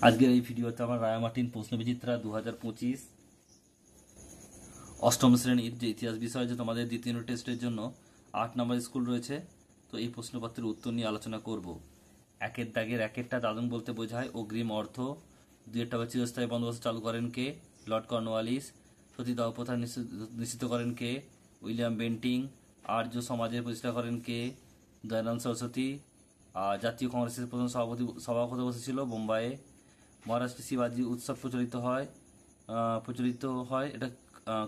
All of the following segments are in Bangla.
আজকের এই ভিডিওতে আমরা রায়ামার্টিন প্রশ্নবিচিত্রা 2025 অষ্টম শ্রেণীর যে ইতিহাস বিষয় যে তোমাদের দ্বিতীয় টেস্টের জন্য 8 নম্বর স্কুল রয়েছে, তো এই প্রশ্নপত্রের উত্তর নিয়ে আলোচনা করব। একের দাগের একেরটা দাদন বলতে বোঝায় অগ্রিম অর্থ। দুইটা চিরস্থায়ী বন্দোবস্ত চালু করেন কে? Lord Cornwallis. সতীদাহ প্রথা নিশ্চিত করেন কে? William Bentinck. আর্য সমাজের প্রতিষ্ঠা করেন কে? দয়ানন্দ সরস্বতী। জাতীয় কংগ্রেসের প্রথম সভাপতি বসেছিল বোম্বাইয়ে। মহারাষ্ট্রে শিবাজি উৎসব প্রচলিত হয় এটা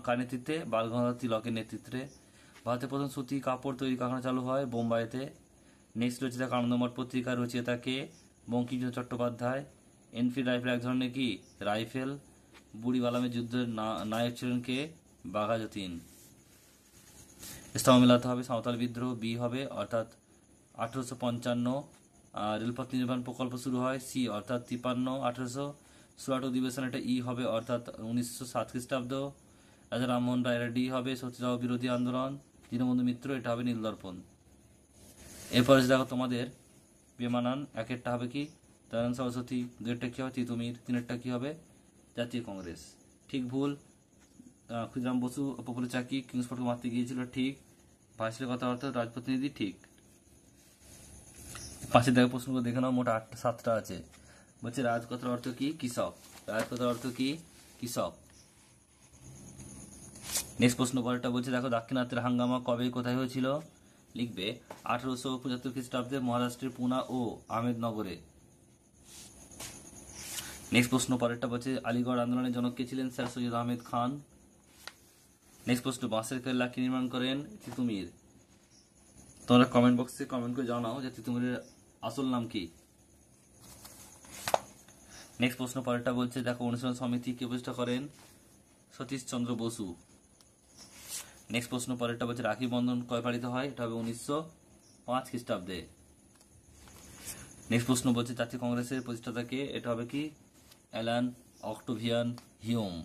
কার নেতৃত্বে? বালগঙ্গাধর তিলকের নেতৃত্বে। ভারতের প্রথম সুতি কাপড় তৈরি কারখানা চালু হয় বোম্বাইতে। নেক্সট রচিতা আনন্দমঠ পত্রিকার রচয়িতাকে? বঙ্কিমচন্দ্র চট্টোপাধ্যায়। এনফিল্ড রাইফেল এক ধরনের কি? রাইফেল। বুড়িবালামের যুদ্ধের নায়ক ছিলেন কে? বাঘা যতীন। স্তম্ভ মেলাতে হবে সাঁওতাল বিদ্রোহ, বি হবে, অর্থাৎ 1855। রেলপথ নির্মাণ প্রকল্প শুরু হয়, সি অর্থাৎ 53। 1816 অধিবেশন, এটা ই হবে, অর্থাৎ 1907 খ্রিস্টাব্দ। রাজা রামমোহন রায়, এটা ডি হবে, সতীদাহ বিরোধী আন্দোলন। দীনবন্ধু মিত্র, এটা হবে নীলদর্পণ। এরপরে দেখো তোমাদের বেমানান, একেরটা হবে কি? দয়ানন্দ সরস্বতী। দুইটা কি হবে? তিতুমির। তিনেরটা কি হবে? জাতীয় কংগ্রেস। ঠিক ভুল? ক্ষুদিরাম বসু প্রফুল্ল চাকি কিংসফোর্ডকে মারতে গিয়েছিল, ঠিক। ভাইসরয়ের কথা অর্থাৎ রাজপ্রতিনিধি, ঠিক। পাশের দেখে প্রশ্নগুলো দেখে নাও, মোট 7টা আছে। বলছে রাজকথার অর্থ কি? কৃষক। রাজকথার অর্থ কি? কৃষক। নেক্সট প্রশ্ন পরেরটা বলছে দেখো, দাক্ষিণাত্যের হাঙ্গামা কবে কোথায় হয়েছিল? লিখবে 1875 খ্রিস্টাব্দে মহারাষ্ট্রের পুনা ও আহমেদনগরে। নেক্সট প্রশ্ন পরেরটা বলছে আলিগড় আন্দোলনের জনক কে ছিলেন? স্যার সৈয়দ আহমেদ খান। নেক্সট প্রশ্ন বাঁশের কেল্লা কে নির্মাণ করেন? তিতুমির। তোমরা কমেন্ট বক্সে কমেন্ট করে জানাও যে তিতুমিরের আসল নাম কি। নেক্সট প্রশ্ন পরেরটা বলছে দেখো, অনুশীলন সমিতি কে প্রতিষ্ঠা করেন? সতীশ চন্দ্র বসু। নেক্সট প্রশ্ন পরেরটা বলছে রাখি বন্ধন কবে পালিত হয়? এটা হবে 1905 খ্রিস্টাব্দে। নেক্সট প্রশ্ন বলছে জাতীয় কংগ্রেসের প্রতিষ্ঠাতা কে? এটা হবে কি? Alan Octavian Hume.